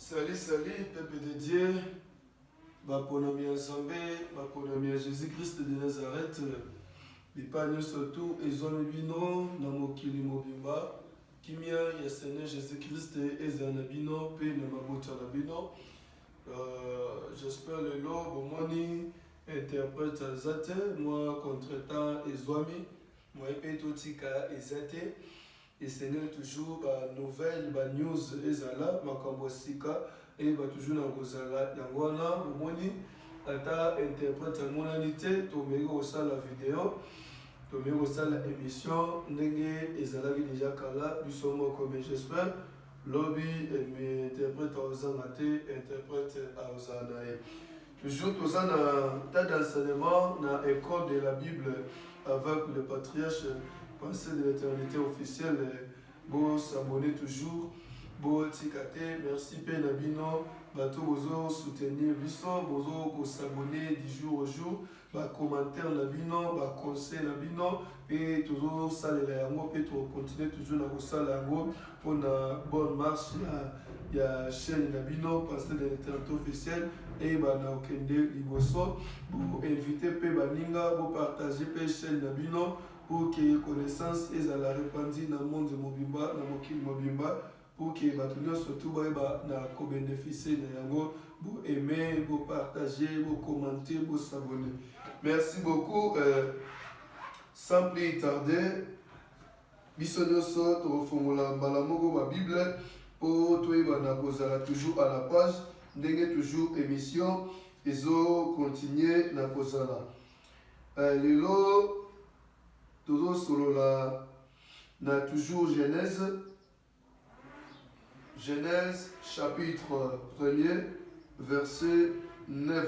Salut, salut, peuple de Dieu. Baponami ensemble, baponami Jésus-Christ de Nazareth. Bipanyo surtout, ezone bino, namokili mobimba. Kimia, ya Seigneur Jésus-Christ, ezana bino, pe namabota la bino. J'espère le lot, bomoni, interprète zate, moi contre-temps ezwami, moi epetotika ezate. Et Seigneur toujours nouvelle news ezala makambo sika et toujours na kozala yangwana omoni ata interprète monalité tomeki kosala vidéo tomeki kosala émission ndenge ezalaki déjà kala biso moko mais j'espère lobi interprète aozanga te interprète aozala na ye toujours toza na tas d'enseignement na école de la Bible avec le patriarche Pensée de l'éternité officielle, bon s'abonner toujours, bon tikate, merci Père Nabino, bateau bozo soutenir biso, bozo s'abonner du jour au jour, ba commentaire Nabino, ba conseil Nabino, et toujours ça les yango, et toujours continuer toujours na kosala yango pour na bonne marche ya chaîne Nabino, Pensée de l'éternité officielle, et ba na okende liboso, pour inviter pe baninga, pour partager pe chaîne Nabino. Pour que les connaissances et la répandue dans le monde de Mobimba, dans le monde Mobimba, pour que les bâtiments surtout bénéficient de yango, pour aimer, pour partager, pour commenter, pour s'abonner. Merci beaucoup. Sans plus tarder, bisonyoso to formula mbalamogo la Bible pour toi toujours à la page, ndenge toujours émission, ils ont continué na kozala. Lelo toujours sur la toujours Genèse chapitre 1er verset 9.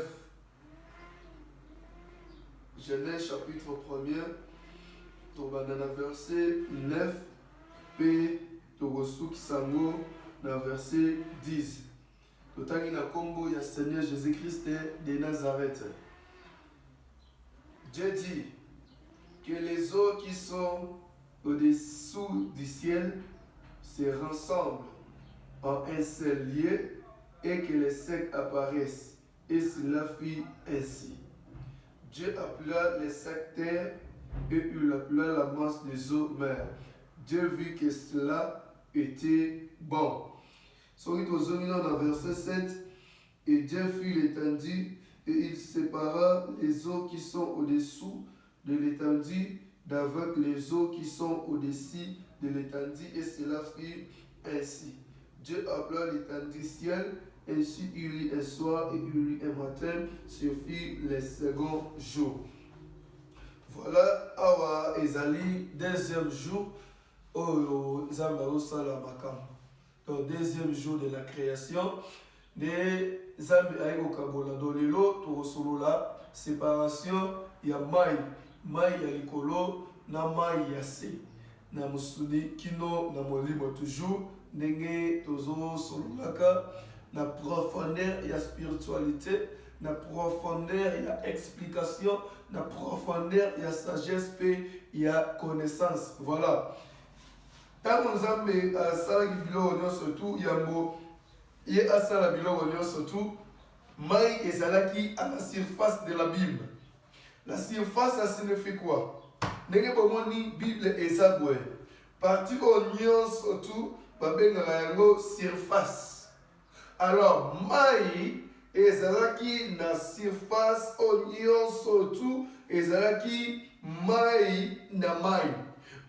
Genèse chapitre 1er verset 9 p togosuki sango na verset 10. Totangi na kombo ya Seigneur Jésus-Christ de Nazareth. Dieu dit que les eaux qui sont au-dessous du ciel se rassemblent en un seul lieu et que les secs apparaissent. Et cela fit ainsi. Dieu appela les secs terre et il appela la masse des eaux mer. Dieu vit que cela était bon. Sorry dans verset 7. Et Dieu fit l'étendue et il sépara les eaux qui sont au-dessous de l'étendue d'avec les eaux qui sont au-dessus de l'étendue et cela fit ainsi. Dieu appela l'étendue ciel, ainsi il y un soir et il y un matin, ce fut le second jour. Voilà, awa ezali deuxième jour, oyo Nzambe osala makambo. Donc deuxième jour de la création, de Nzambe ayi kokabola dolelo tokosolola séparation ya mai ya likolo na mai ya se na musuni kino na molimo toujours ndenge tozosololaka na profondeur ya spiritualité na profondeur ya explication na profondeur ya sagesse pe ya connaissance. Voilà, ntango Nzambe asalaki biloko nyonso tu yango ye asala biloko nyonso tu mai ezalaki à la surface de l'abîme. La surface, ça signifie quoi? Ndenge bomoni Bible eza boye. Parti au nyonso tu babengaka yango surface. Alors mai ezalaki na surface au nyonso tu ezalaki mai na mai.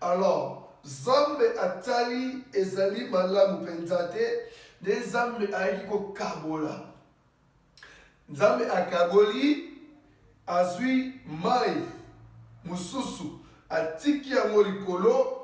Alors Nzambe atali ezali malamu penza te, nde Nzambe ayaki kokabola Nzambe akaboli azwi mai mususu atiki yango likolo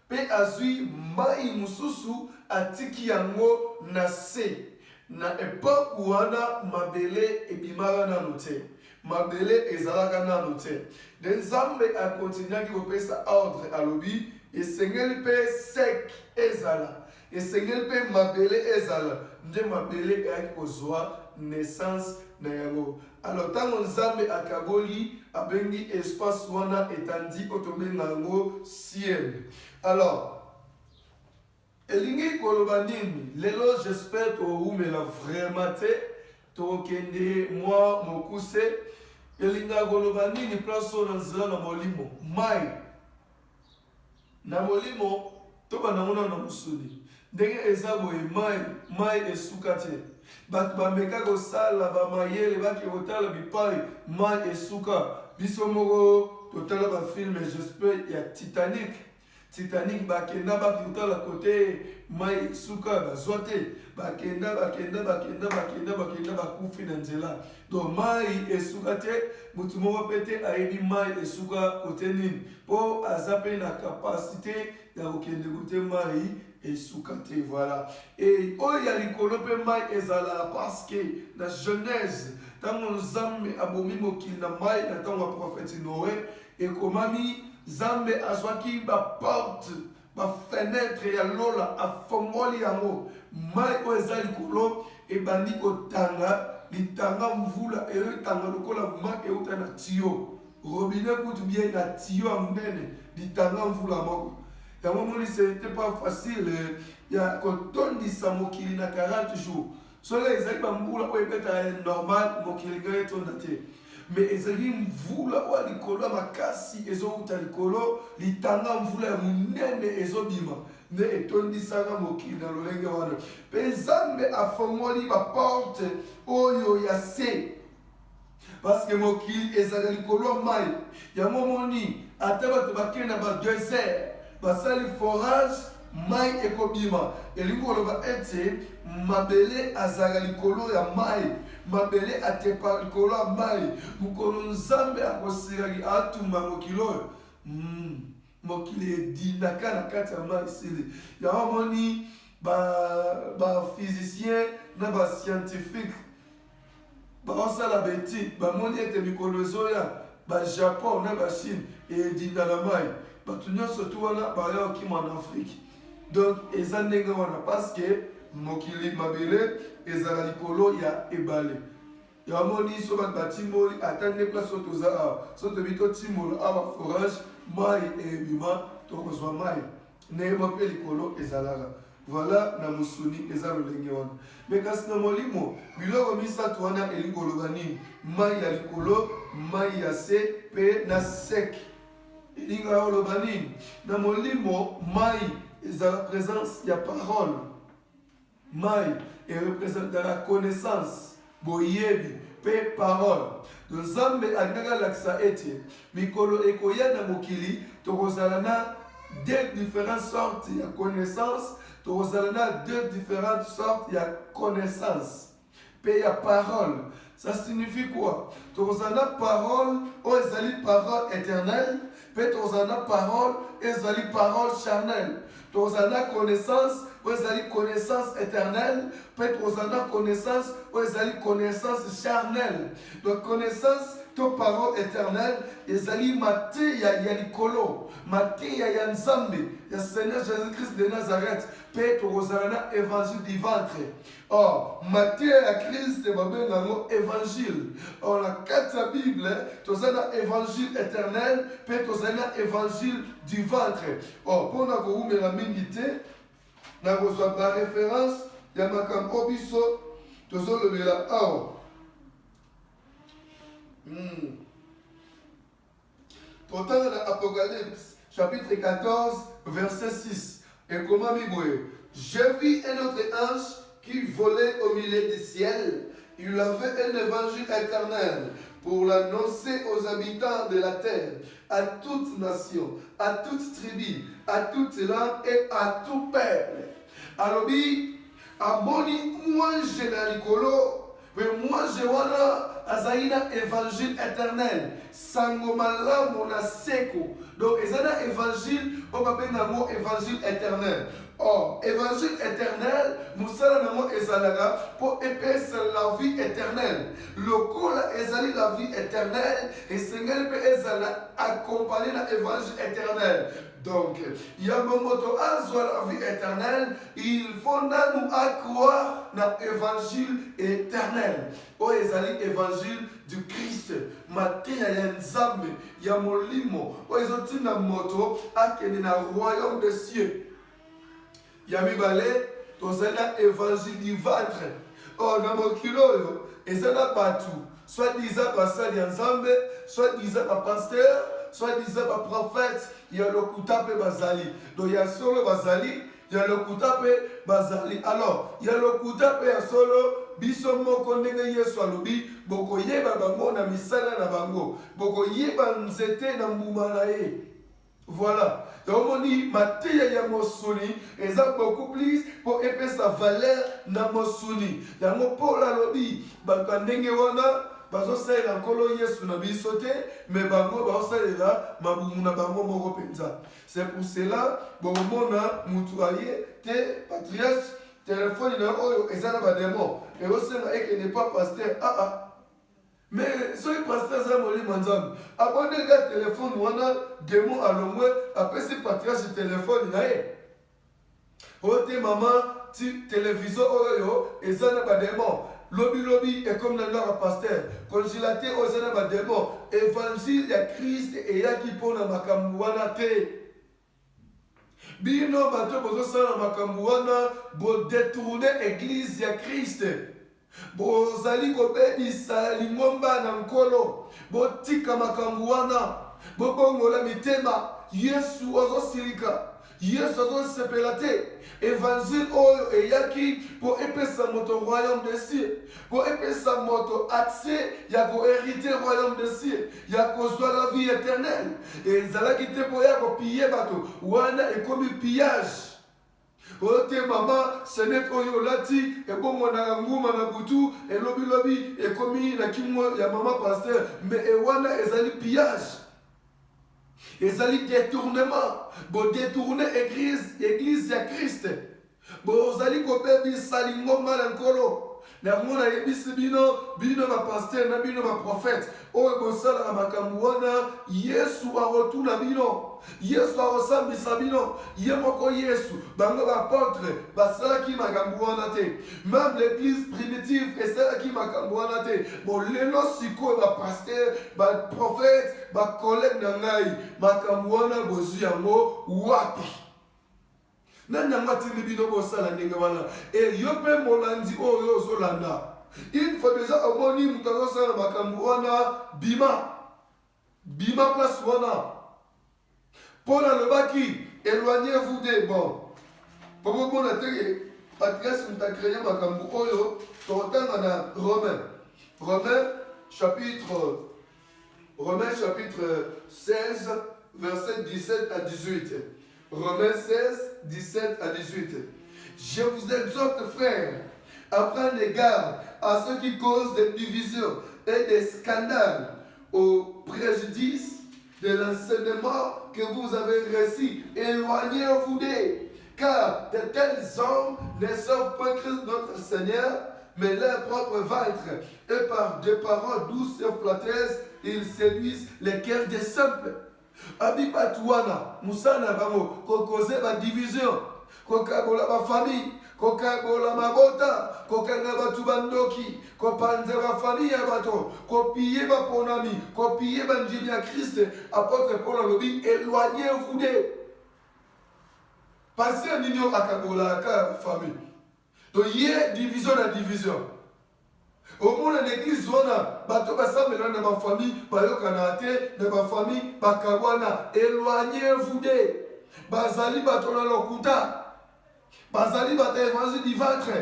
pe azwi mai mususu atiki yango na se. Na epoque wana mabele ebimaka nanu te, mabele ezalaka nanu te. De Nzambe akontinuaki kopesa ordre alobi esengeli mpe sek ezala, esengeli mpe mabele ezala, nde mabele eyaki kozwa naissance na yango. Alors ntango Nzambe akaboli abengi espace wana etandi otobenga yango ciel. Alors elingi koloba nini lelo, j'espère toumela vraiment te tokende mwa mokuse. Elinga koloba nini place oyo na nzela na molimo mai na molimo tobanda ngona na mosuni ndenge eza boye mai esuka te. Bato bameka kosala bamayele baki kotala bipai mai esuka. Biso moko totala bafilme j'espère ya Titanic bakenda bakitala kote mai suka bazwa te, bakenda bakufi na nzela. Donc mai esuka te, mutu moko pete ayebi mai esuka kote nini po aza pe na capacité ya kokende kote mai esuka te. Voilà. Et oyo ya likolo pe mai ezala parce que na Genèse ntango Nzambe abomi mokili na mai na ntango ya prophète Noé ekomami Nzambe azwaki ba porte ba fenêtre ya lola afongoli yango mai oyo eza likolo ebandi kotanga litanga mvula eyotanga lokola mai euta na tiyo robinet kutu bien na tiyo ya monene litanga mvula moko. Yango moni c'était pas facile ya kotondisa mokili na 40 jours. Soki ezali bambula oyo ebeta normal mokili nga etonda te, mais ezali mvula oyo likolo ya makasi ezouta likolo litanga mvula ya monene ezobima nde etondisaka mokili na lolenge wana. Mpe Nzambe afongoli baporte oyo ya se parce que mokili ezala likolo ya mai. Yango moni ata bato bakende na badesert basali forage mai ekobima. Elingi koloba ete mabele azala likolo ya mai, mabele atepa likolo ya mai. Mokolo Nzambe akosilaki atumba mokili oyo mokili edinaka na kati ya mai esili. Yango moni baphysicien na bascientifique baosala baétude bamoni ete mikolo ezoya bajapon na bachine edinda na mai. Bato nyonso tu wana baya okima na Afrique. Donc eza ndenge wana parce que mokili mabele ezala likolo ya ebale. Yamoni so bato batimboli ata nde place oyo toza awa so tobi totimbola awa forage mai ebima tokozwa mai ndenge mpe likolo ezalaka. Voilà na mosuni eza lolenge wana. Mais kasi na molimo biloko misato wana elingi koloba nini? Mai ya likolo, mai ya se pe na sek. Elingi koloba nini? Na molimo mai ezala présence ya parole. Mai représente la connaissance, boyebi pe parole. Donc Nzambe alingaka lakisa ete mikolo ekoya na mokili tokozala na deux différentes sortes ya connaissance, tokozala na deux différentes sortes ya connaissance pe ya parole. Ça signifie quoi? Tokozala na parole o ezali parole éternelle, pe tokozala na parole ezali parole charnelle. Tokozala na connaissance o ezali connaissance éternelle, pe tokozala na connaissance o ezali connaissance charnelle. Donc connaissance to parole éternelle ezali mateya ya likolo, mateya ya Nzambe ya Seigneur Jésus-Christ de Nazareth, pe tokozala na évangile du ventre. Or mateya ya Christ babenga yango évangile. Or na kati ya Bible tozala na évangile éternel pe tozala na évangile du ventre. Or mpona koumela mingi te nakozwa ba référence ya makambo biso tozolobela awa. Pourtant dans Apocalypse chapitre 14 verset 6 et comment j'ai vu un autre ange qui volait au milieu du ciel. Il avait un évangile éternel pour l'annoncer aux habitants de la terre, à toute nation, à toute tribu, à toute langue et à tout peuple. Alors, amoni moi je na likolo Mais moi, je vois Azaïna évangile éternel. Sangomala monaseko. Donc, ils ont un évangile, on va appeler un évangile éternel. Or, évangile éternel, nous sommes ezalaga pour épaissir la vie éternelle. Le col ezali la vie éternelle et Seigneur peut ezala accompagner l'évangile éternel. Donc, il y a un moment où la vie éternelle, il faut nous accroire dans l'évangile éternel. Oh, ezali évangile du Christ. Matin, il y a un zame, il y a mon limo. Oh, ils ont une moto à qui est dans le royaume des cieux. Yami balé, dans un évangile du ventre. Oh, dans mon kilo, et ça n'a pas tout. Soit disant par ça, il y a un zambe, soit disant par pasteur, soit disant par prophète, il y a le koutape bazali. Donc il y a solo bazali, il y a le koutape bazali. Alors, il y a le koutape ya solo, bisomo kondenge yesu alobi, boko yeba bango na misala na bango, boko yeba nzete na mbuma na ye. Voilà. Donc on dit, Matéya ya mosuni, et ça beaucoup plus pour épaisser sa valeur na mosuni. Ya mo pour la lobby, bakandenge wana, bazo sala nkolo yesu na bisote, mais bango bazo sala mabumu na bango moko penza. C'est pour cela, bon mona mutuaye te patriarche téléphone na oyo ezana ba démon. Et aussi na n'est pas pasteur. Mais si le pasteur Zamoli Manzam, abonnez le téléphone, on a des mots à l'ombre, après c'est patriarche sur téléphone, il y a. Ote maman, tu télévision, et ça n'a pas de mots. Lobby est comme le pasteur. Congélateur, ça n'a pas de mots. Évangile, il y a Christ et il y a qui pose la makamouana te. Bino, bateau, bozo, ça la makamouana, bo détourner l'église, il y a Christ. Bozali kobebisa lingomba na nkolo botika makambo wana bobongola mitema Yesu azosilika Yesu azosepela te évangile oyo eyaki po epesa moto royaume des cieux po epesa moto accès ya kohériter royaume des cieux ya kozwa la vie éternelle ezalaki te po ya kopiller bato wana ekomi pillage. Ote mama, senet oyo lati, et bon on a ngouma na butu, et lobby, et commis na kimwa ya maman pasteur, mais ewana ezali pillage. Ezali détournement. Bo détourner église ya Christ. Bo ozali kobebi salingo malankolo. Na mona yebisi bino ma pasteur na bino ma prophète. Oyo bosala na makambo wana, Yesu arotuna bino. Yesu arosambisa bino. Ye moko Yesu, bango apôtre, basalaki makambo wana te. Même l'église primitive esalaki makambo wana te. Bon lelo sikoyo ba pasteur, ba prophète, ba collègue na ngai, makambo wana bozwi yango wapi? Nani amati bino bosala ndenge wana et yo pe molandi oyo ozolanda il faut déjà omoni mutu azosala makambo wana bima place wana Paul alobaki éloignez-vous des bons po bomona te patriarche mutu akreye makambo oyo tokotanga na Romains chapitre 16 verset 17 à 18. Romains 16, 17 à 18. Je vous exhorte, frères, à prendre garde à ceux qui causent des divisions et des scandales au préjudice de l'enseignement que vous avez reçu. Éloignez-vous d'eux, car de tels hommes ne sauvent pas Christ notre Seigneur, mais leur propre ventre. Et par des paroles douces et flatteuses, ils séduisent les cœurs des simples. Abibatuana, Moussana Bango, Kokoze ba division, Kokabola ba famille, Kokabola mabota, Kokanga batu bandoki, Kopanze ba famille abato, Kopiye ba ponami, Kopiye ba njini à Christ, apôtre Paul Alobi, éloignez-vous d'eux. Passez un union à Kabola famille. Donc il y a division à division. Au monde de l'église, bato basambela na ma famille, bayokana te, na ma famille, bakabwana, éloignez-vous d'eux. Bazali bato na lokuta. Bazali bato évangile du ventre.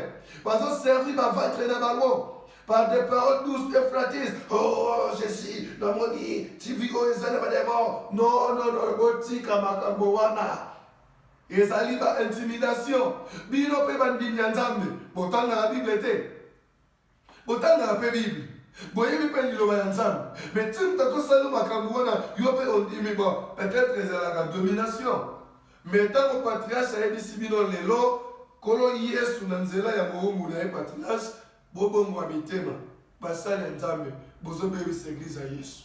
Bazo servi ba ventre na bango. Par des paroles douces et flatteuses. Oh, Jésus, dans mon dit, tu vis au ezali ba démon. Non, botika makambo wana. Ezali ba intimidation. Bino pe bandimi nzambe. Botanga la Bible te. botanga pe Bible. Boyebi pe liloba ya Nzambe. Mais tu t'as salo makambo wana yo pe ondimi bon peut-être ezalaka domination. Mais tant que patriarche ayebi sibino lelo kolo Yesu na nzela ya moungu na patriarche bobongo wa mitema basali ya Nzambe bozobebisa église ya Yesu.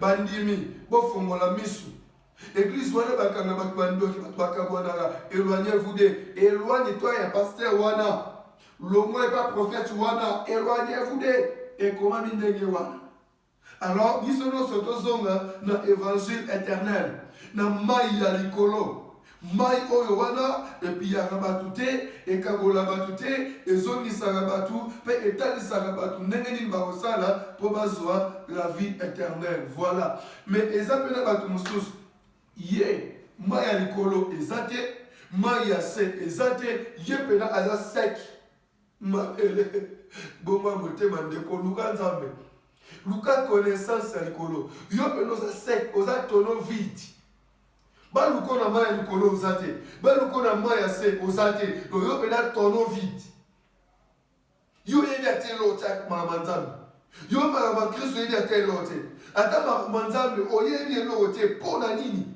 Bandimi bofongola misu. Église wana bakanga bato bandoki bato bakabwanaka éloignez-vous d'eux. Éloigne-toi ya pasteur wana. Longo et pas prophète wana éloignez-vous d'eux. Et comment ndenge wana. Alors biso no soto zonga na évangile éternel na mai ya likolo. Mai oyo wana epi ya rabatu te ekabola batu te ezongisaka batu pe etalisaka batu ndenge nini bakosala po bazwa la vie éternelle. Voilà. Mais eza pe na batu mosusu ye mai ya likolo eza te mai ya se eza te ye pena aza sec maele bongo motema ndeko luka Nzambe luka connaissance ya likolo yo pena oza sec oza tono vide baluko na mai ya likolo oza te baluko na mai ya se oza te yo pena tono vide yo yebi ate lote makambo ya Nzambe yo makambo ya Kristo yebi ate lote ata makambo ya Nzambe oyebi eloko te mpo na nini.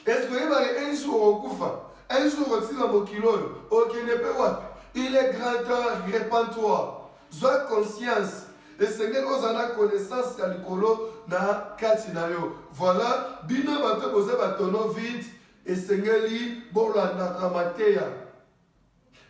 Est-ce que vous avez un jour au Koufa, un jour au Tilamokilo, au Kenepewa, il est grand temps, répands-toi, sois conscience. Le Seigneur vous en a connaissance à l'icolo na Katinayo. Voilà, bino bato posé batono vide, et Seigneur dit, bon la nakamateya.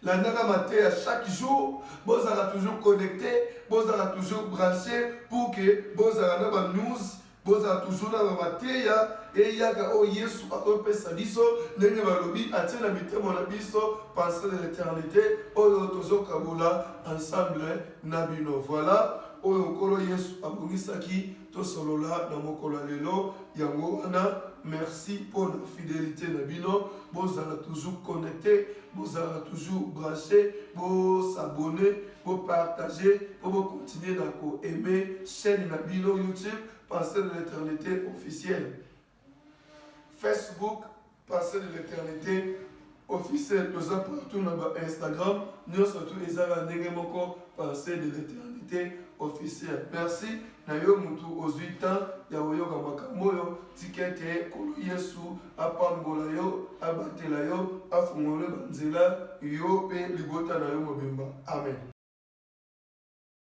La nakamateya chaque jour, vous allez toujours connecté, vous allez toujours branché pour que vous allez avoir news. Boza toujours na mateya et yaka o Yesu akopesa biso ndenge balobi atina mitemo na biso penser de l'éternité oyo tozokabola ensemble na bino. Voilà oyo kolo Yesu abongisaki tosolola na mokolo lelo yango wana. Merci pour la fidélité na bino. Bozala toujours connecté, bozala toujours branché, bo s'abonner, bo partager, bo continuer à aimer chaîne na bino YouTube Pensée de l'éternité officielle. Facebook, Pensée de l'éternité officielle. Nous avons partout dans Instagram. Nous surtout les avons Pensée de l'éternité officielle. Merci. Nayo mutu aux 8 ans, yawoyo kamamoyo, tikete, kolo Yesu, apambola yo, abatela yo, afungole banzela, yo pe ligota na yo mobimba. Amen.